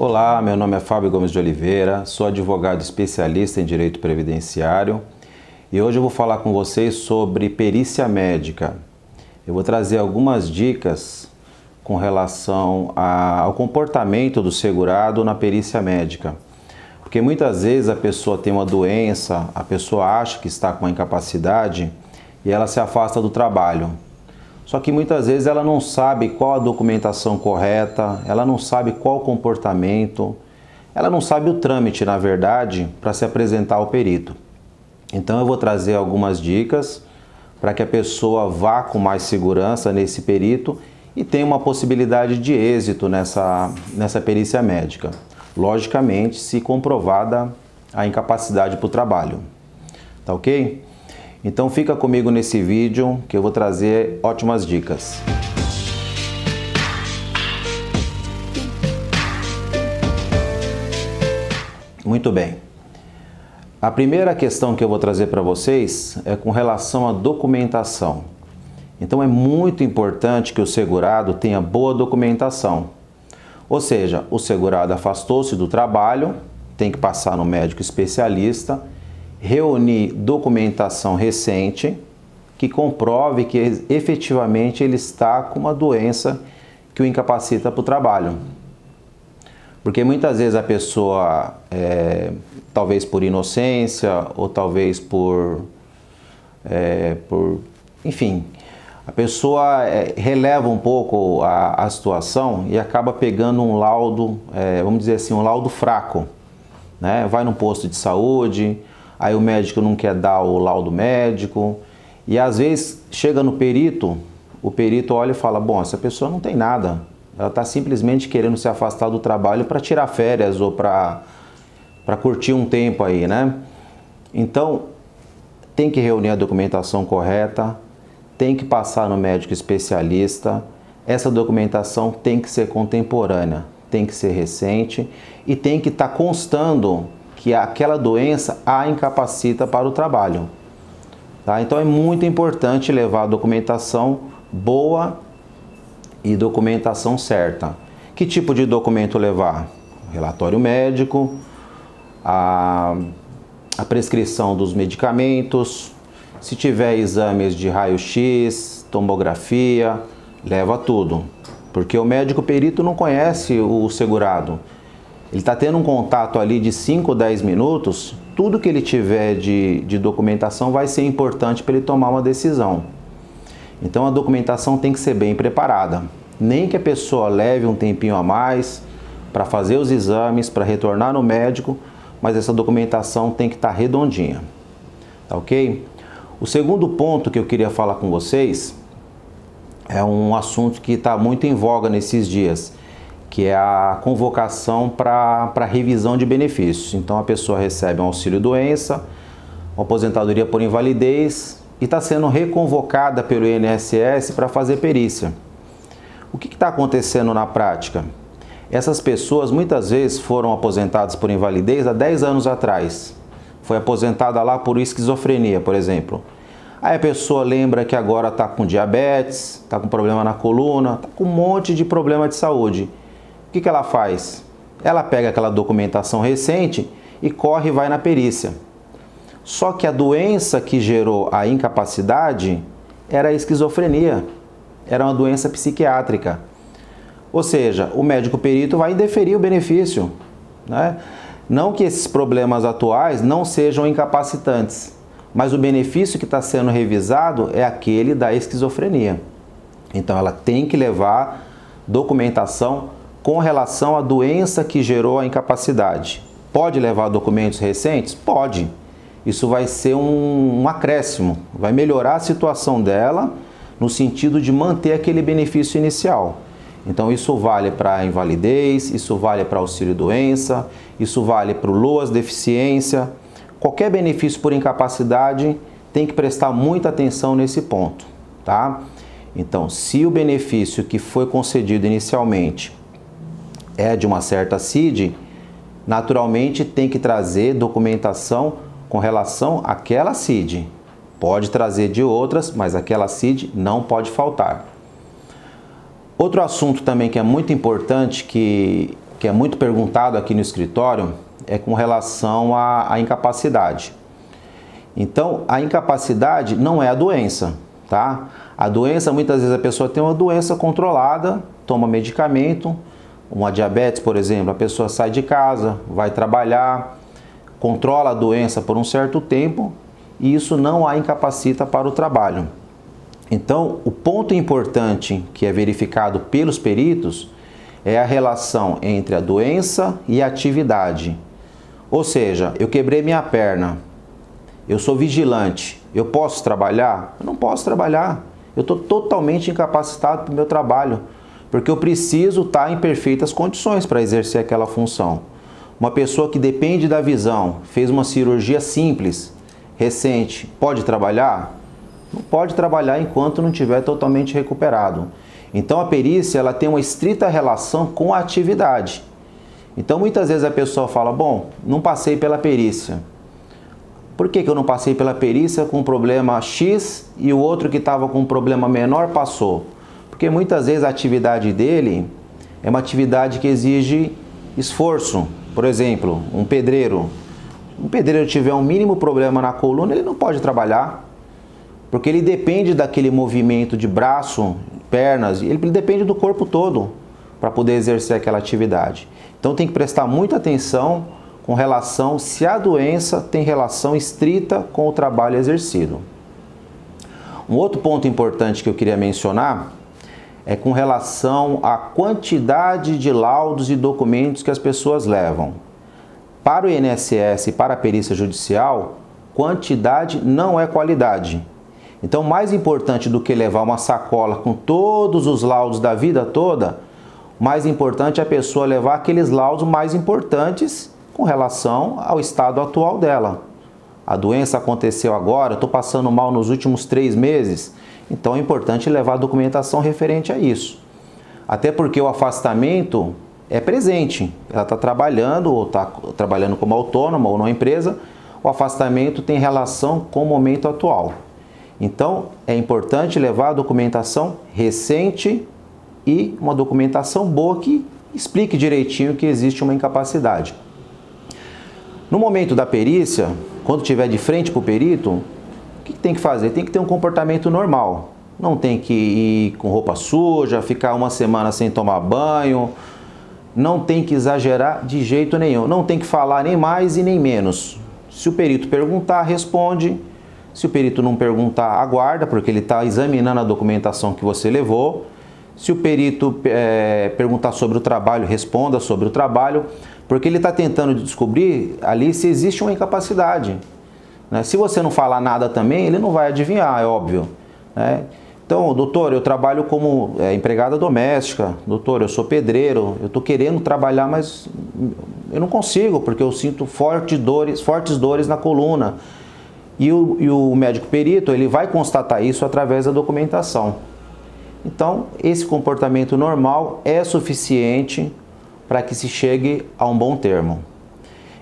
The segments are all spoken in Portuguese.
Olá, meu nome é Fábio Gomes de Oliveira, sou advogado especialista em direito previdenciário e hoje eu vou falar com vocês sobre perícia médica. Eu vou trazer algumas dicas com relação ao comportamento do segurado na perícia médica. Porque muitas vezes a pessoa tem uma doença, a pessoa acha que está com uma incapacidade e ela se afasta do trabalho. Só que muitas vezes ela não sabe qual a documentação correta, ela não sabe qual o comportamento, ela não sabe o trâmite, na verdade, para se apresentar ao perito. Então eu vou trazer algumas dicas para que a pessoa vá com mais segurança nesse perito e tenha uma possibilidade de êxito nessa perícia médica. Logicamente, se comprovada a incapacidade para o trabalho. Tá ok? Então fica comigo nesse vídeo que eu vou trazer ótimas dicas. Muito bem. A primeira questão que eu vou trazer para vocês é com relação à documentação. Então é muito importante que o segurado tenha boa documentação. Ou seja, o segurado afastou-se do trabalho, tem que passar no médico especialista, reunir documentação recente que comprove que efetivamente ele está com uma doença que o incapacita para o trabalho. Porque muitas vezes a pessoa, talvez por inocência ou talvez enfim, a pessoa releva um pouco a situação e acaba pegando um laudo, vamos dizer assim, um laudo fraco, né? Vai no posto de saúde, aí o médico não quer dar o laudo médico e às vezes chega no perito, o perito olha e fala, bom, essa pessoa não tem nada, ela está simplesmente querendo se afastar do trabalho para tirar férias ou para curtir um tempo aí, né? Então, tem que reunir a documentação correta, tem que passar no médico especialista, essa documentação tem que ser contemporânea, tem que ser recente e tem que estar constando que aquela doença a incapacita para o trabalho. Tá? Então é muito importante levar a documentação boa e documentação certa. Que tipo de documento levar? Relatório médico, a prescrição dos medicamentos, se tiver exames de raio-x, tomografia, leva tudo. Porque o médico perito não conhece o segurado. Ele está tendo um contato ali de 5 ou 10 minutos, tudo que ele tiver de documentação vai ser importante para ele tomar uma decisão. Então a documentação tem que ser bem preparada. Nem que a pessoa leve um tempinho a mais para fazer os exames, para retornar no médico, mas essa documentação tem que estar redondinha. Tá ok? O segundo ponto que eu queria falar com vocês é um assunto que está muito em voga nesses dias, que é a convocação para revisão de benefícios. Então a pessoa recebe um auxílio-doença, uma aposentadoria por invalidez e está sendo reconvocada pelo INSS para fazer perícia. O que está acontecendo na prática? Essas pessoas muitas vezes foram aposentadas por invalidez há 10 anos atrás. Foi aposentada lá por esquizofrenia, por exemplo. Aí a pessoa lembra que agora está com diabetes, está com problema na coluna, está com um monte de problema de saúde. O que ela faz? Ela pega aquela documentação recente e corre e vai na perícia. Só que a doença que gerou a incapacidade era a esquizofrenia, era uma doença psiquiátrica. Ou seja, o médico perito vai indeferir o benefício, né? Não que esses problemas atuais não sejam incapacitantes, mas o benefício que está sendo revisado é aquele da esquizofrenia. Então ela tem que levar documentação com relação à doença que gerou a incapacidade. Pode levar documentos recentes? Pode. Isso vai ser um acréscimo, vai melhorar a situação dela no sentido de manter aquele benefício inicial. Então isso vale para a invalidez, isso vale para auxílio-doença, isso vale para o LOAS-deficiência. Qualquer benefício por incapacidade tem que prestar muita atenção nesse ponto, tá? Então, se o benefício que foi concedido inicialmente é de uma certa CID, naturalmente tem que trazer documentação com relação àquela CID. Pode trazer de outras, mas aquela CID não pode faltar. Outro assunto também que é muito importante, que que é muito perguntado aqui no escritório é com relação à incapacidade. Então, a incapacidade não é a doença, tá? A doença, muitas vezes a pessoa tem uma doença controlada, toma medicamento, uma diabetes, por exemplo, a pessoa sai de casa, vai trabalhar, controla a doença por um certo tempo e isso não a incapacita para o trabalho. Então, o ponto importante que é verificado pelos peritos é a relação entre a doença e a atividade. Ou seja, eu quebrei minha perna, eu sou vigilante, eu posso trabalhar? Eu não posso trabalhar, eu estou totalmente incapacitado para o meu trabalho, porque eu preciso estar em perfeitas condições para exercer aquela função. Uma pessoa que depende da visão, fez uma cirurgia simples, recente, pode trabalhar? Não pode trabalhar enquanto não estiver totalmente recuperado. Então a perícia ela tem uma estrita relação com a atividade. Então muitas vezes a pessoa fala, bom, não passei pela perícia. Por que eu não passei pela perícia com um problema X e o outro que estava com um problema menor passou? Porque muitas vezes a atividade dele é uma atividade que exige esforço. Por exemplo, um pedreiro tiver um mínimo problema na coluna, ele não pode trabalhar. Porque ele depende daquele movimento de braço, pernas, ele depende do corpo todo para poder exercer aquela atividade. Então tem que prestar muita atenção com relação se a doença tem relação estrita com o trabalho exercido. Um outro ponto importante que eu queria mencionar é com relação à quantidade de laudos e documentos que as pessoas levam. Para o INSS e para a perícia judicial, quantidade não é qualidade. Então, mais importante do que levar uma sacola com todos os laudos da vida toda, mais importante é a pessoa levar aqueles laudos mais importantes com relação ao estado atual dela. A doença aconteceu agora, estou passando mal nos últimos 3 meses, então é importante levar a documentação referente a isso. Até porque o afastamento é presente, ela está trabalhando ou está trabalhando como autônoma ou numa empresa, o afastamento tem relação com o momento atual. Então, é importante levar a documentação recente e uma documentação boa que explique direitinho que existe uma incapacidade. No momento da perícia, quando estiver de frente para o perito, o que tem que fazer? Tem que ter um comportamento normal. Não tem que ir com roupa suja, ficar uma semana sem tomar banho, não tem que exagerar de jeito nenhum. Não tem que falar nem mais e nem menos. Se o perito perguntar, responde. Se o perito não perguntar, aguarda, porque ele está examinando a documentação que você levou. Se o perito perguntar sobre o trabalho, responda sobre o trabalho, porque ele está tentando descobrir ali se existe uma incapacidade. Né? Se você não falar nada também, ele não vai adivinhar, é óbvio. Né? Então, doutor, eu trabalho como empregada doméstica, doutor, eu sou pedreiro, eu estou querendo trabalhar, mas eu não consigo, porque eu sinto fortes dores na coluna. E o médico perito ele vai constatar isso através da documentação. Então, esse comportamento normal é suficiente para que se chegue a um bom termo.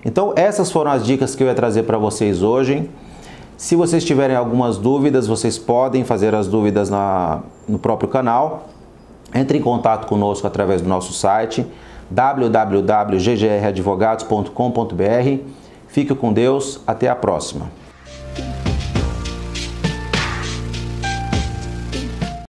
Então, essas foram as dicas que eu ia trazer para vocês hoje. Se vocês tiverem algumas dúvidas, vocês podem fazer as dúvidas no próprio canal. Entre em contato conosco através do nosso site www.ggradvogados.com.br. Fique com Deus, até a próxima.